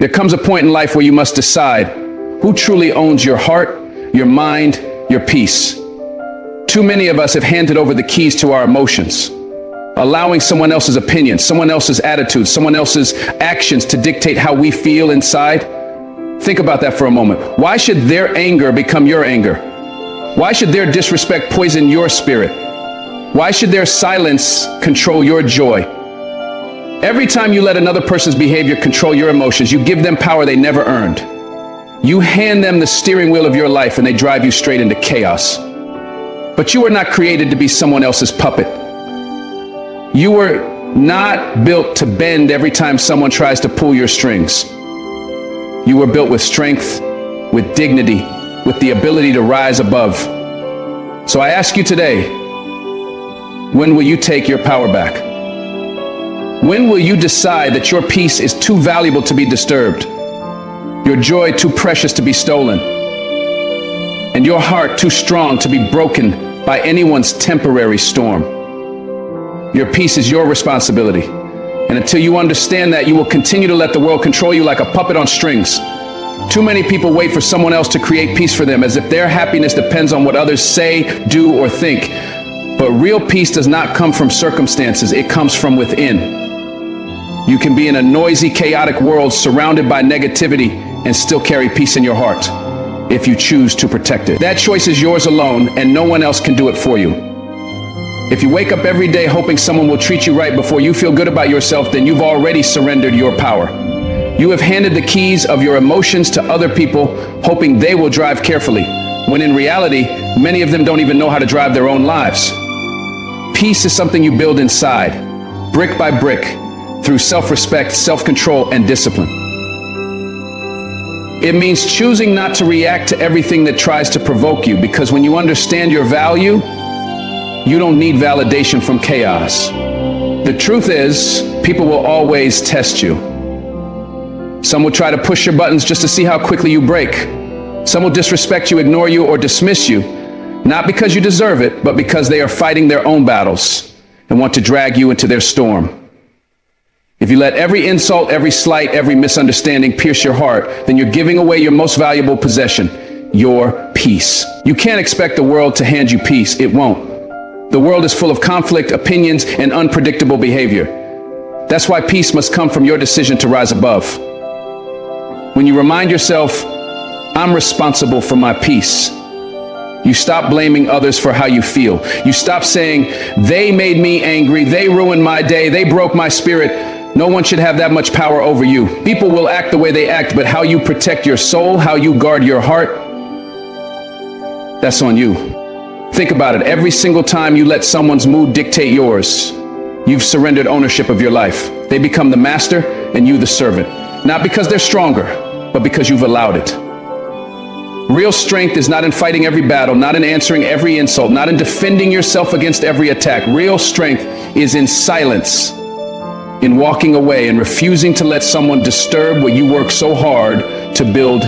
There comes a point in life where you must decide who truly owns your heart, your mind, your peace. Too many of us have handed over the keys to our emotions, allowing someone else's opinion, someone else's attitude, someone else's actions to dictate how we feel inside. Think about that for a moment. Why should their anger become your anger? Why should their disrespect poison your spirit? Why should their silence control your joy? Every time you let another person's behavior control your emotions, you give them power they never earned. You hand them the steering wheel of your life and they drive you straight into chaos. But you were not created to be someone else's puppet. You were not built to bend every time someone tries to pull your strings. You were built with strength, with dignity, with the ability to rise above. So I ask you today, when will you take your power back? When will you decide that your peace is too valuable to be disturbed, your joy too precious to be stolen, and your heart too strong to be broken by anyone's temporary storm? Your peace is your responsibility. And until you understand that, you will continue to let the world control you like a puppet on strings. Too many people wait for someone else to create peace for them, as if their happiness depends on what others say, do, or think. But real peace does not come from circumstances, it comes from within. You can be in a noisy, chaotic world surrounded by negativity and still carry peace in your heart if you choose to protect it. That choice is yours alone, and no one else can do it for you. If you wake up every day hoping someone will treat you right before you feel good about yourself, then you've already surrendered your power. You have handed the keys of your emotions to other people, hoping they will drive carefully, when in reality, many of them don't even know how to drive their own lives. Peace is something you build inside, brick by brick, through self-respect, self-control, and discipline. It means choosing not to react to everything that tries to provoke you, because when you understand your value, you don't need validation from chaos. The truth is, people will always test you. Some will try to push your buttons just to see how quickly you break. Some will disrespect you, ignore you, or dismiss you, not because you deserve it, but because they are fighting their own battles and want to drag you into their storm. If you let every insult, every slight, every misunderstanding pierce your heart, then you're giving away your most valuable possession, your peace. You can't expect the world to hand you peace. It won't. The world is full of conflict, opinions, and unpredictable behavior. That's why peace must come from your decision to rise above. When you remind yourself, I'm responsible for my peace, you stop blaming others for how you feel. You stop saying, they made me angry, they ruined my day, they broke my spirit. No one should have that much power over you. People will act the way they act, but how you protect your soul, how you guard your heart, that's on you. Think about it. Every single time you let someone's mood dictate yours, you've surrendered ownership of your life. They become the master and you the servant. Not because they're stronger, but because you've allowed it. Real strength is not in fighting every battle, not in answering every insult, not in defending yourself against every attack. Real strength is in silence, in walking away and refusing to let someone disturb what you work so hard to build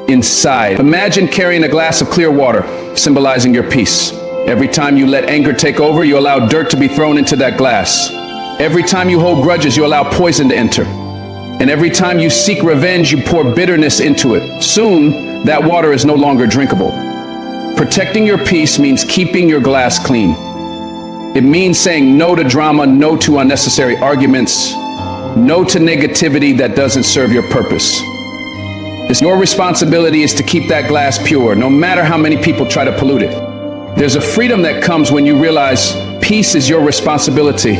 inside. Imagine carrying a glass of clear water, symbolizing your peace. Every time you let anger take over, you allow dirt to be thrown into that glass. Every time you hold grudges, you allow poison to enter. And every time you seek revenge, you pour bitterness into it. Soon, that water is no longer drinkable. Protecting your peace means keeping your glass clean. It means saying no to drama, no to unnecessary arguments, no to negativity that doesn't serve your purpose. Your responsibility is to keep that glass pure, no matter how many people try to pollute it. There's a freedom that comes when you realize peace is your responsibility.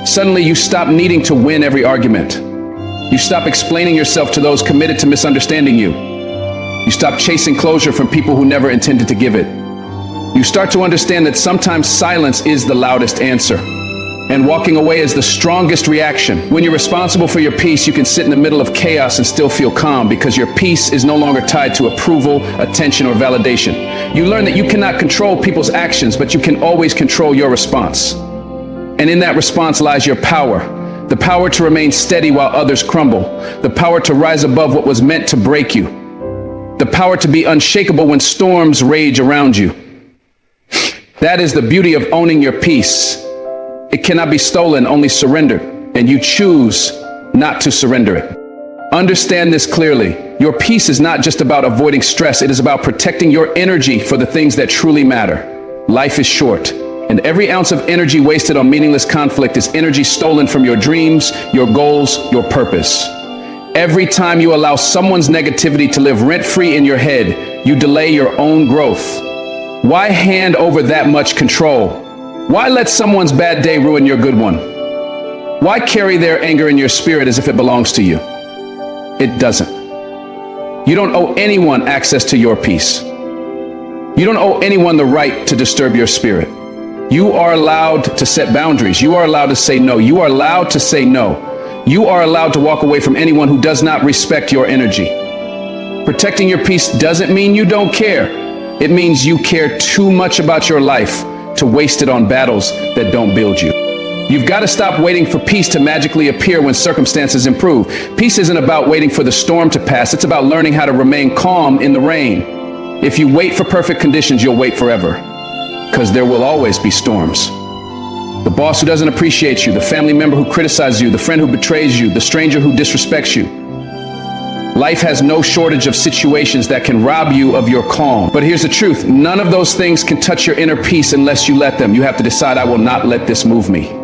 Suddenly you stop needing to win every argument. You stop explaining yourself to those committed to misunderstanding you. You stop chasing closure from people who never intended to give it. You start to understand that sometimes silence is the loudest answer, and walking away is the strongest reaction. When you're responsible for your peace, you can sit in the middle of chaos and still feel calm, because your peace is no longer tied to approval, attention, or validation. You learn that you cannot control people's actions, but you can always control your response. And in that response lies your power. The power to remain steady while others crumble. The power to rise above what was meant to break you. The power to be unshakable when storms rage around you. That is the beauty of owning your peace. It cannot be stolen, only surrendered, and you choose not to surrender it. Understand this clearly. Your peace is not just about avoiding stress. It is about protecting your energy for the things that truly matter. Life is short, and every ounce of energy wasted on meaningless conflict is energy stolen from your dreams, your goals, your purpose. Every time you allow someone's negativity to live rent-free in your head, you delay your own growth. Why hand over that much control? Why let someone's bad day ruin your good one? Why carry their anger in your spirit as if it belongs to you? It doesn't. You don't owe anyone access to your peace. You don't owe anyone the right to disturb your spirit. You are allowed to set boundaries. You are allowed to say no. You are allowed to say no. You are allowed to walk away from anyone who does not respect your energy. Protecting your peace doesn't mean you don't care. It means you care too much about your life to waste it on battles that don't build you. You've got to stop waiting for peace to magically appear when circumstances improve. Peace isn't about waiting for the storm to pass. It's about learning how to remain calm in the rain. If you wait for perfect conditions, you'll wait forever, because there will always be storms. The boss who doesn't appreciate you, the family member who criticizes you, the friend who betrays you, the stranger who disrespects you. Life has no shortage of situations that can rob you of your calm. But here's the truth. None of those things can touch your inner peace unless you let them. You have to decide, I will not let this move me.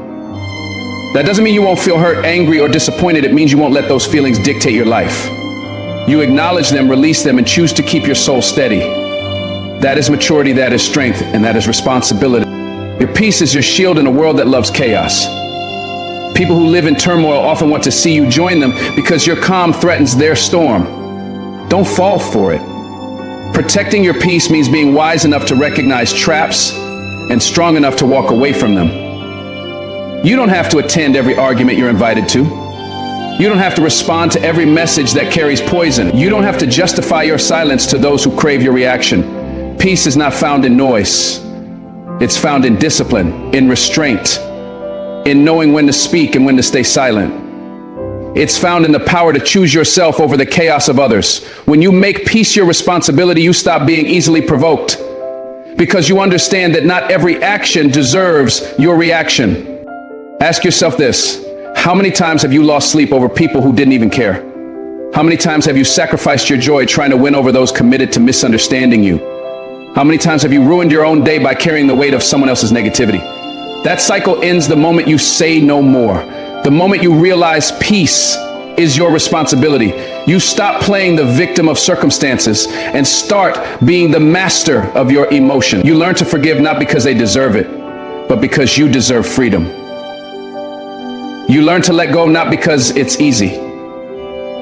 That doesn't mean you won't feel hurt, angry, or disappointed. It means you won't let those feelings dictate your life. You acknowledge them, release them, and choose to keep your soul steady. That is maturity, that is strength, and that is responsibility. Your peace is your shield in a world that loves chaos. People who live in turmoil often want to see you join them because your calm threatens their storm. Don't fall for it. Protecting your peace means being wise enough to recognize traps and strong enough to walk away from them. You don't have to attend every argument you're invited to. You don't have to respond to every message that carries poison. You don't have to justify your silence to those who crave your reaction. Peace is not found in noise. It's found in discipline, in restraint, in knowing when to speak and when to stay silent. It's found in the power to choose yourself over the chaos of others. When you make peace your responsibility, you stop being easily provoked, because you understand that not every action deserves your reaction. Ask yourself this: how many times have you lost sleep over people who didn't even care? How many times have you sacrificed your joy trying to win over those committed to misunderstanding you? How many times have you ruined your own day by carrying the weight of someone else's negativity? That cycle ends the moment you say no more. The moment you realize peace is your responsibility. You stop playing the victim of circumstances and start being the master of your emotion. You learn to forgive not because they deserve it, but because you deserve freedom. You learn to let go not because it's easy,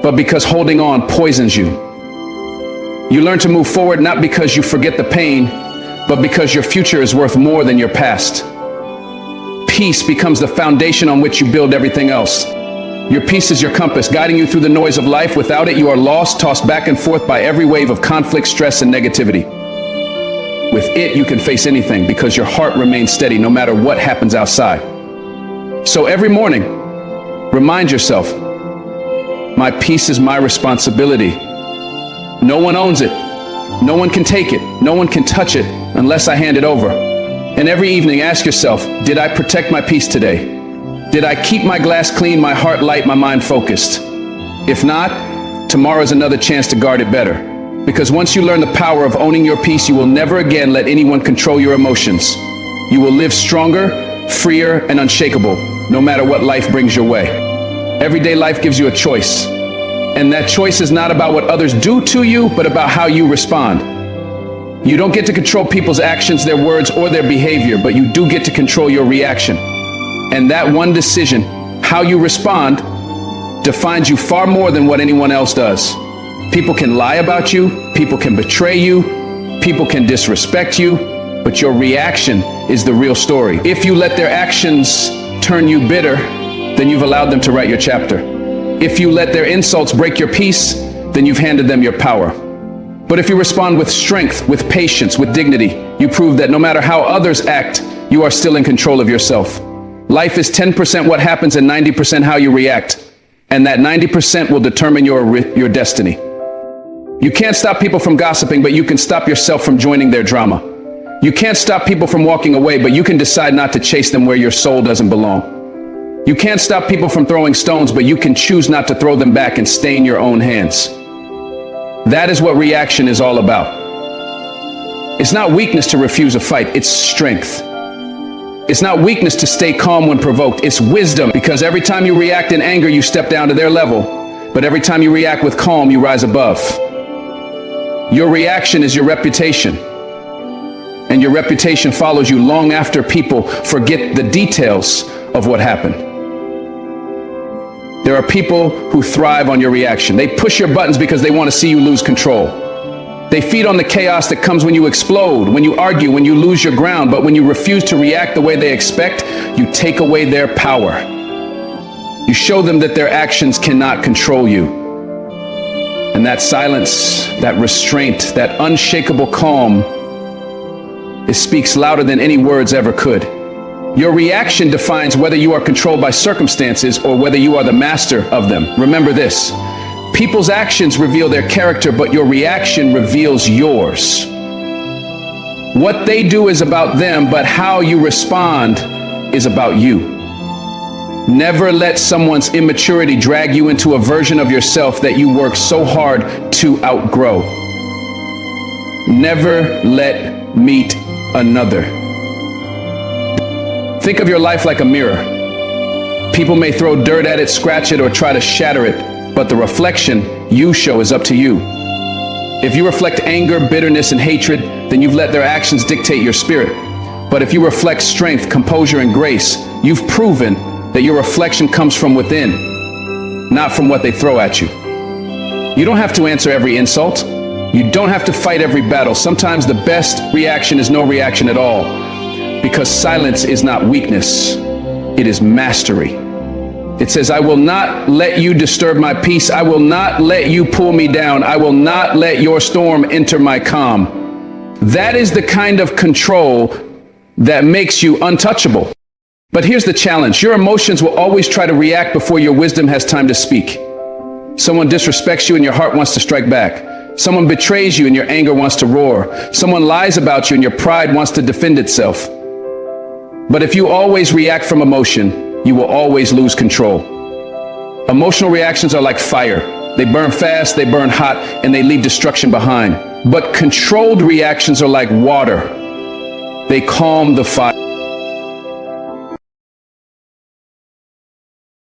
but because holding on poisons you. You learn to move forward not because you forget the pain, but because your future is worth more than your past. Peace becomes the foundation on which you build everything else. Your peace is your compass, guiding you through the noise of life. Without it, you are lost, tossed back and forth by every wave of conflict, stress, and negativity. With it, you can face anything because your heart remains steady no matter what happens outside. So every morning, remind yourself, my peace is my responsibility. No one owns it. No one can take it. No one can touch it unless I hand it over. And every evening, ask yourself, did I protect my peace today? Did I keep my glass clean, my heart light, my mind focused? If not, tomorrow is another chance to guard it better. Because once you learn the power of owning your peace, you will never again let anyone control your emotions. You will live stronger, freer, and unshakable, no matter what life brings your way. Everyday life gives you a choice. And that choice is not about what others do to you, but about how you respond. You don't get to control people's actions, their words, or their behavior, but you do get to control your reaction. And that one decision, how you respond, defines you far more than what anyone else does. People can lie about you, people can betray you, people can disrespect you, but your reaction is the real story. If you let their actions turn you bitter, then you've allowed them to write your chapter. If you let their insults break your peace, then you've handed them your power. But if you respond with strength, with patience, with dignity, you prove that no matter how others act, you are still in control of yourself. Life is 10% what happens and 90% how you react. And that 90% will determine your destiny. You can't stop people from gossiping, but you can stop yourself from joining their drama. You can't stop people from walking away, but you can decide not to chase them where your soul doesn't belong. You can't stop people from throwing stones, but you can choose not to throw them back and stain your own hands. That is what reaction is all about. It's not weakness to refuse a fight, it's strength. It's not weakness to stay calm when provoked, it's wisdom, because every time you react in anger, you step down to their level, but every time you react with calm, you rise above. Your reaction is your reputation, and your reputation follows you long after people forget the details of what happened. There are people who thrive on your reaction. They push your buttons because they want to see you lose control. They feed on the chaos that comes when you explode, when you argue, when you lose your ground. But when you refuse to react the way they expect, you take away their power. You show them that their actions cannot control you. And that silence, that restraint, that unshakable calm, it speaks louder than any words ever could. Your reaction defines whether you are controlled by circumstances or whether you are the master of them. Remember this, people's actions reveal their character, but your reaction reveals yours. What they do is about them, but how you respond is about you. Never let someone's immaturity drag you into a version of yourself that you work so hard to outgrow. Never let meet another. Think of your life like a mirror. People may throw dirt at it, scratch it, or try to shatter it, but the reflection you show is up to you. If you reflect anger, bitterness, and hatred, then you've let their actions dictate your spirit. But if you reflect strength, composure, and grace, you've proven that your reflection comes from within, not from what they throw at you. You don't have to answer every insult. You don't have to fight every battle. Sometimes the best reaction is no reaction at all. Because silence is not weakness, it is mastery. It says, I will not let you disturb my peace. I will not let you pull me down. I will not let your storm enter my calm. That is the kind of control that makes you untouchable. But here's the challenge. Your emotions will always try to react before your wisdom has time to speak. Someone disrespects you and your heart wants to strike back. Someone betrays you and your anger wants to roar. Someone lies about you and your pride wants to defend itself. But if you always react from emotion, you will always lose control. Emotional reactions are like fire. They burn fast, they burn hot, and they leave destruction behind. But controlled reactions are like water. They calm the fire.